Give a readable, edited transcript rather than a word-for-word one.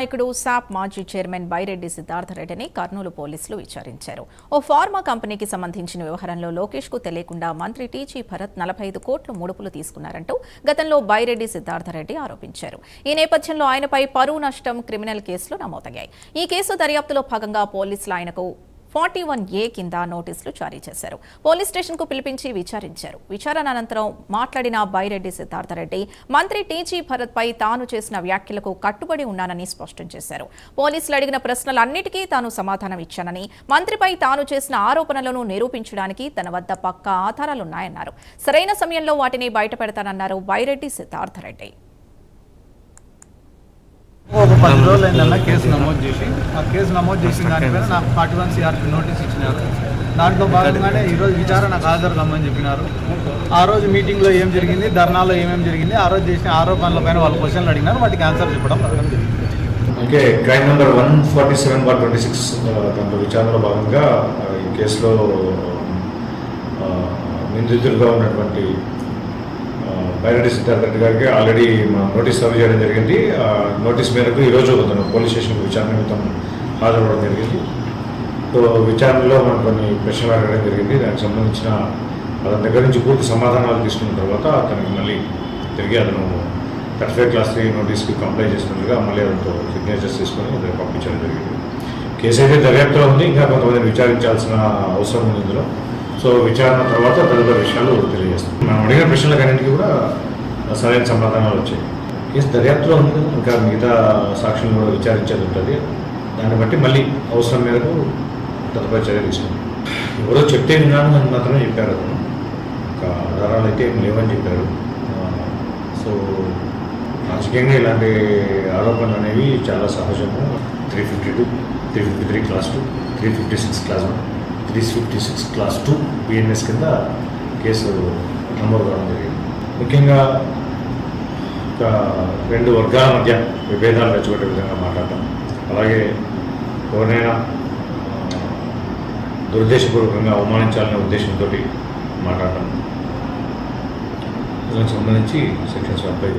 నాయకుడు సాప్ మాజీ చైర్మన్ బైరెడ్డి సిద్ధార్థ రెడ్డిని కర్నూలు పోలీసులు విచారించారు. ఓ ఫార్మా కంపెనీకి సంబంధించిన వ్యవహారంలో లోకేష్ కు తెలియకుండా మంత్రి టీజీ భరత్ 45 కోట్ల ముడుపులు తీసుకున్నారంటూ గతంలో బైరెడ్డి సిద్ధార్థ రెడ్డి ఆరోపించారు. ఈ నేపథ్యంలో ఆయనపై పరువు నష్టం క్రిమినల్ కేసులు నమోదయ్యాయి. ఈ కేసు దర్యాప్తులో భాగంగా పోలీసులు ఆయనకు 41A కింద నోటీసులు జారీ చేశారు. పోలీస్ స్టేషన్ కు పిలిపించి విచారించారు. విచారణ అనంతరం మాట్లాడిన బైరెడ్డి సిద్ధార్థ రెడ్డి మంత్రి టీజీ భరత్ పై తాను చేసిన వ్యాఖ్యలకు కట్టుబడి ఉన్నానని స్పష్టం చేశారు. పోలీసులు అడిగిన ప్రశ్నలన్నిటికీ తాను సమాధానం ఇచ్చానని, మంత్రిపై తాను చేసిన ఆరోపణలను నిరూపించడానికి తన వద్ద పక్కా ఆధారాలున్నాయన్నారు. సరైన సమయంలో వాటిని బయటపెడతానన్నారు బైరెడ్డి సిద్ధార్థ రెడ్డి. ఒక 10 రోజులు అయిందన్న కేసు నమోదు చేసి ఆ కేసు నమోదు చేసిన దానిపైన నాకు 41 CRP నోటీస్ ఇచ్చినారు. దాంట్లో భాగంగానే ఈరోజు విచారణకు హాజరు కమ్మని చెప్పినారు. ఆ రోజు మీటింగ్లో ఏం జరిగింది, ధర్నాలో ఏమేమి జరిగింది, ఆ రోజు చేసిన ఆరోపణలపైన వాళ్ళు క్వశ్చన్లు అడిగినారు. వాటికి ఆన్సర్ చెప్పడం ఓకే. క్రైమ్ నెంబర్ 147/26 దాంట్లో విచారణలో భాగంగా ఈ కేసులో నిందితులుగా ఉన్నటువంటి బైరెడ్డి సిద్ధార్థ రెడ్డి గారికి ఆల్రెడీ నోటీస్ సర్వ్ చేయడం జరిగింది. నోటీస్ మేరకు ఈరోజు పోలీస్ స్టేషన్ విచారణ నిమిత్తం హాజరవ్వడం జరిగింది. సో విచారణలో మనం కొన్ని ప్రశ్నలు అడగడం జరిగింది. దానికి సంబంధించిన అతని దగ్గర నుంచి పూర్తి సమాధానాలు తీసుకున్న తర్వాత అతనికి మళ్ళీ తిరిగి అతను 35 Class 3 నోటీస్కి కంప్లై చేసినట్లుగా మళ్ళీ అతనితో సిగ్నేచర్స్ తీసుకొని అతను పంపించడం జరిగింది. కేసు అయితే దర్యాప్తులో ఉంది. ఇంకా కొంతమంది విచారించాల్సిన అవసరం ఉంది ఇందులో. సో విచారణ తర్వాత తదుపరి విషయాలు తెలియజేస్తాం. మనం అడిగిన ప్రశ్నలకన్నింటికి కూడా సరైన సమాధానాలు వచ్చాయి. కేసు దర్యాప్తులో ఉంది కదా, ఇంకా మిగతా సాక్షులను కూడా విచారించేది ఉంటుంది. దాన్ని బట్టి మళ్ళీ అవసరం మేరకు తదుపరి చర్య తీసుకుంటాం. ఎవరో చెప్తే విన్నాను అని మాత్రమే చెప్పారు. అతను ఇంకా ఆధారాలు అయితే ఏం లేవని చెప్పారు. సో రాజకీయంగా ఇలాంటి ఆరోపణలు అనేవి చాలా సహజము. 352, 353 Class 2, 356 Class 1, 356 Class 2 BNS కింద కేసు నమోదు కావడం జరిగింది. ముఖ్యంగా రెండు వర్గాల మధ్య విభేదాలు రెచ్చగొట్టే విధంగా మాట్లాడటం, అలాగే ఎవరినైనా దురుద్దేశపూర్వకంగా అవమానించాలనే ఉద్దేశంతో మాట్లాడటం, దానికి సంబంధించి సెక్షన్స్ అప్లై